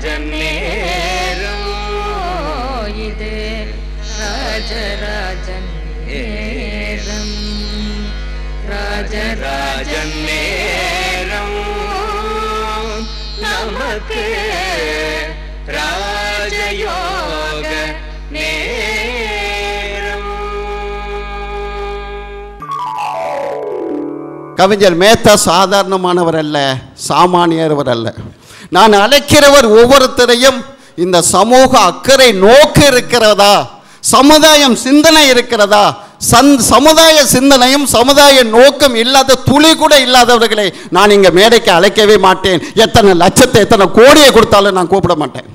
ராஜராஜன் நேரம் இது ராஜராஜன் நேரம் ராஜராஜன் நேரம் நமக்கு ராஜயோக நேரம். கவிஞர் மேத்தா சாதாரணமானவர் அல்ல, சாமானியவர் அல்ல. நான் அழைக்கிறவர் ஒவ்வொருத்தரையும் இந்த சமூக அக்கறை நோக்கு இருக்கிறதா, சமுதாயம் சிந்தனை இருக்கிறதா, சமுதாய சிந்தனையும் சமுதாய நோக்கம் இல்லாத துளி கூட இல்லாதவர்களை நான் இங்கே மேடைக்கு அழைக்கவே மாட்டேன். எத்தனை லட்சத்தை எத்தனை கோடியை கொடுத்தாலும் நான் கூப்பிட மாட்டேன்.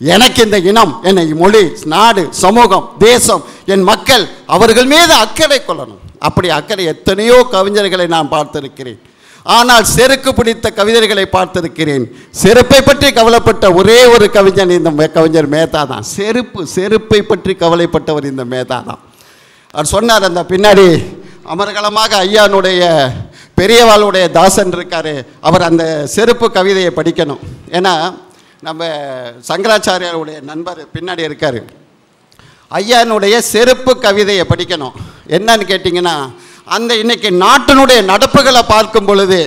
எனக்கு இந்த இனம், என்னை மொழி, நாடு, சமூகம், தேசம், என் மக்கள், அவர்கள் மீது அக்கறை கொள்ளணும். அப்படி அக்கறை எத்தனையோ கவிஞர்களை நான் பார்த்திருக்கிறேன். ஆனால் செருக்கு பிடித்த கவிஞர்களை பார்த்திருக்கிறேன். செருப்பை பற்றி கவலைப்பட்ட ஒரே ஒரு கவிஞன் இந்த கவிஞர் மேத்தா தான். செருப்பை பற்றி கவலைப்பட்டவர் இந்த மேத்தா தான். அவர் சொன்னார், அந்த பின்னாடி அமர்கலமாக ஐயானுடைய பெரியவாளுடைய தாசன் இருக்கார், அவர் அந்த செருப்பு கவிதையை படிக்கணும். ஏன்னா நம்ம சங்கராச்சாரியாருடைய நண்பர் பின்னாடி இருக்கார். ஐயானுடைய செருப்பு கவிதையை படிக்கணும். என்னன்னு கேட்டிங்கன்னா, அந்த இன்னைக்கு நாட்டினுடைய நடப்புகளை பார்க்கும் பொழுது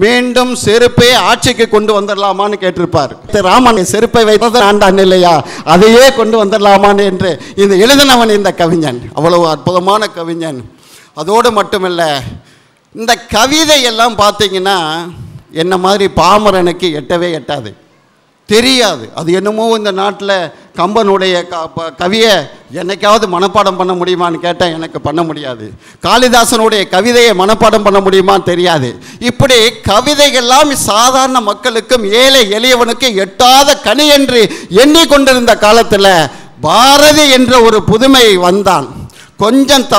மீண்டும் செருப்பை ஆட்சிக்கு கொண்டு வந்துடலாமான்னு கேட்டிருப்பார். ராமன் செருப்பை வைத்தது ஆண்டான் இல்லையா, அதையே கொண்டு வந்துடலாமான்னு என்று இந்த எழுதினவன் இந்த கவிஞன். அவ்வளவு அற்புதமான கவிஞன். அதோடு மட்டுமில்ல, இந்த கவிதையெல்லாம் பார்த்தீங்கன்னா என்ன மாதிரி பாமரனுக்கு எட்டவே எட்டாது, தெரியாது. அது என்னமோ இந்த நாட்டில் கம்பனுடைய கவியை என்னைக்காவது மனப்பாடம் பண்ண முடியுமான்னு கேட்டால் எனக்கு பண்ண முடியாது. காளிதாசனுடைய கவிதையை மனப்பாடம் பண்ண முடியுமான்னு தெரியாது. இப்படி கவிதைகள்லாம் சாதாரண மக்களுக்கும் ஏழை எளியவனுக்கு எட்டாத கனி என்று எண்ணிக்கொண்டிருந்த காலத்தில் பாரதி என்ற ஒரு புதுமை வந்தான். கொஞ்சம்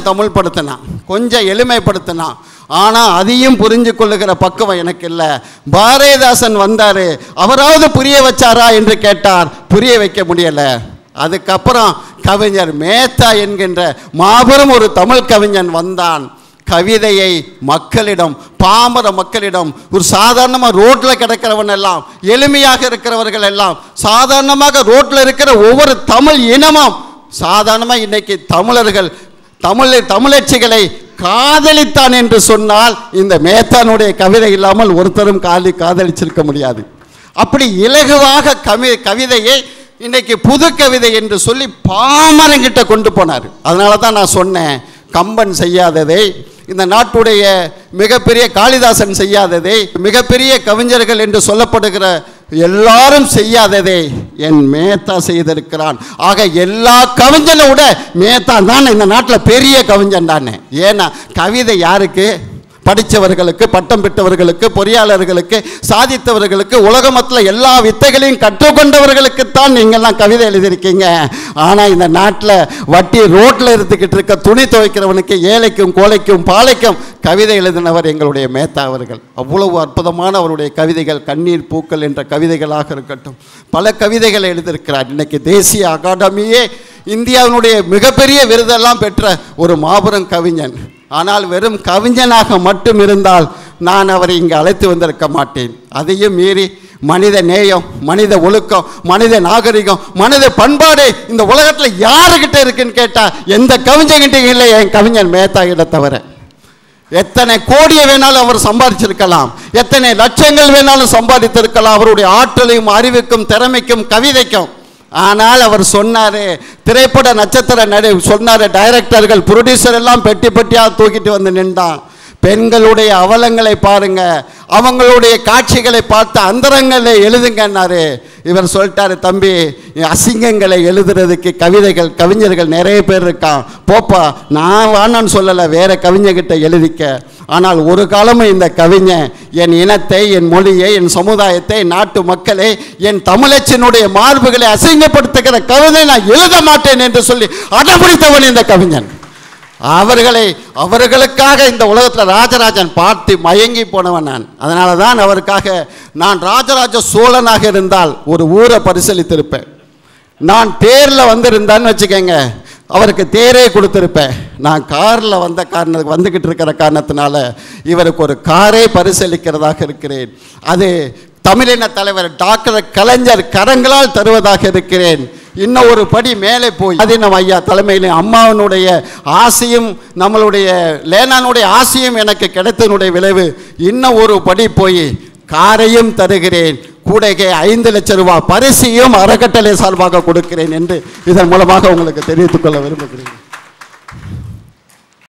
தமிழ் படுத்தினான், கொஞ்சம் எளிமைப்படுத்தினான். ஆனால் அதையும் புரிஞ்சு கொள்ளுகிற பக்குவம் எனக்கு இல்லை. பாரதிதாசன் வந்தார், அவராவது புரிய வச்சாரா என்று கேட்டார், புரிய வைக்க முடியலை. அதுக்கப்புறம் கவிஞர் மேத்தா என்கின்ற மாபெரும் ஒரு தமிழ் கவிஞன் வந்தான். கவிதையை மக்களிடம், பாமர மக்களிடம், ஒரு சாதாரணமாக ரோட்டில் கிடக்கிறவன் எல்லாம், எளிமையாக இருக்கிறவர்கள் எல்லாம், சாதாரணமாக ரோட்டில் இருக்கிற ஒவ்வொரு தமிழ் இனமும், சாதாரணமாக இன்னைக்கு தமிழர்கள் தமிழச்சிகளை காதலித்தான் என்று சொன்னால் இந்த மேத்தானுடைய கவிதை இல்லாமல் ஒருத்தரும் காதலிச்சிருக்க முடியாது. அப்படி இலகுவாக கவிதையை இன்னைக்கு புது கவிதை என்று சொல்லி பாமரங்கிட்ட கொண்டு போனார். அதனால தான் நான் சொன்னேன், கம்பன் செய்யாததை, இந்த நாட்டுடைய மிகப்பெரிய காளிதாசன் செய்யாததை, மிகப்பெரிய கவிஞர்கள் என்று சொல்லப்படுகிற எல்லாரும் செய்யாததை என் மேத்தா செய்திருக்கிறான். ஆக எல்லா கவிஞனை விட மேத்தா தான் இந்த நாட்டில் பெரிய கவிஞன் தானே. ஏன்னா கவிதை யாருக்கு? படித்தவர்களுக்கு, பட்டம் பெற்றவர்களுக்கு, பொறியாளர்களுக்கு, சாதித்தவர்களுக்கு, உலகமத்தில் எல்லா வித்தைகளையும் கற்றுக்கொண்டவர்களுக்குத்தான் நீங்கள்லாம் கவிதை எழுதியிருக்கீங்க. ஆனால் இந்த நாட்டில் வட்டி ரோட்டில் இருந்துக்கிட்டு இருக்க துணி துவைக்கிறவனுக்கு, ஏழைக்கும் கோழைக்கும் பாலைக்கும் கவிதை எழுதினவர் எங்களுடைய மேத்தா அவர்கள். அவ்வளவு அற்புதமான அவருடைய கவிதைகள், கண்ணீர் பூக்கள் என்ற கவிதைகளாக இருக்கட்டும், பல கவிதைகளை எழுதியிருக்கிறார். இன்றைக்கி தேசிய அகாடமியே இந்தியாவினுடைய மிகப்பெரிய விருதெல்லாம் பெற்ற ஒரு மாபெரும் கவிஞன். ஆனால் வெறும் கவிஞனாக மட்டும் இருந்தால் நான் அவரை இங்கே அழைத்து வந்திருக்க மாட்டேன். அதையும் மீறி மனித நேயம், மனித ஒழுக்கம், மனித நாகரிகம், மனித பண்பாடு இந்த உலகத்தில் யாருக்கிட்ட இருக்குன்னு கேட்டால் எந்த கவிஞன்கிட்ட இல்லை, என் கவிஞன் மேத்தா கிட்ட தவிர. எத்தனை கோடியை வேணாலும் அவர் சம்பாதிச்சிருக்கலாம், எத்தனை லட்சங்கள் வேணாலும் சம்பாதித்திருக்கலாம், அவருடைய ஆற்றலையும் அறிவுக்கும் திறமைக்கும் கவிதைக்கும். ஆனால் அவர் சொன்னார், திரைப்பட நட்சத்திர சொன்னார், டைரக்டர்கள் ப்ரொடியூசர் எல்லாம் பெட்டி பெட்டியாக தூக்கிட்டு வந்து நின்றான். பெண்களுடைய அவலங்களை பாருங்க, அவங்களுடைய காட்சிகளை பார்த்து அந்தரங்களை எழுதுங்கன்னாரு. இவர் சொல்லிட்டாரு, தம்பி அசிங்கங்களை எழுதுறதுக்கு கவிஞர்கள் நிறைய பேர் இருக்கான், போப்பா நான் வானான்னு சொல்லலை, வேற கவிஞர்கிட்ட எழுதிக்க. ஆனால் ஒரு காலமும் இந்த கவிஞன் என் இனத்தை, என் மொழியை, என் சமுதாயத்தை, நாட்டு மக்களை, என் தமிழச்சினுடைய மார்புகளை அசிங்கப்படுத்துகிற கவிதை நான் எழுத மாட்டேன் என்று சொல்லி அடம்பிடித்தவன் இந்த கவிஞன். அவர்களுக்காக இந்த உலகத்தில் ராஜராஜன் பார்த்து மயங்கி போனவன் நான். அதனால தான் அவருக்காக நான் ராஜராஜ சோழனாக இருந்தால் ஒரு ஊரை பரிசீலித்திருப்பேன். நான் தேரில் வந்திருந்தான்னு வச்சுக்கோங்க, அவருக்கு தேரே கொடுத்துருப்பேன். நான் காரில் வந்துக்கிட்டு இருக்கிற காரணத்தினால இவருக்கு ஒரு காரே பரிசீலிக்கிறதாக இருக்கிறேன். அது தமிழின தலைவர் டாக்டர் கலைஞர் கரங்களால் தருவதாக இருக்கிறேன். இன்னும் ஒரு படி மேலே போய் ஆதீனம் ஐயா தலைமையில் அம்மாவனுடைய ஆசையும் நம்மளுடைய லேனானுடைய ஆசையும் எனக்கு கிடைத்தனுடைய விளைவு இன்னும் ஒரு படி போய் காரையும் தருகிறேன், கூடகே 5 லட்சம் ரூபாய் பரிசையும் அறக்கட்டளை சார்பாக கொடுக்கிறேன் என்று இதன் மூலமாக உங்களுக்கு தெரிவித்துக் கொள்ள விரும்புகிறேன்.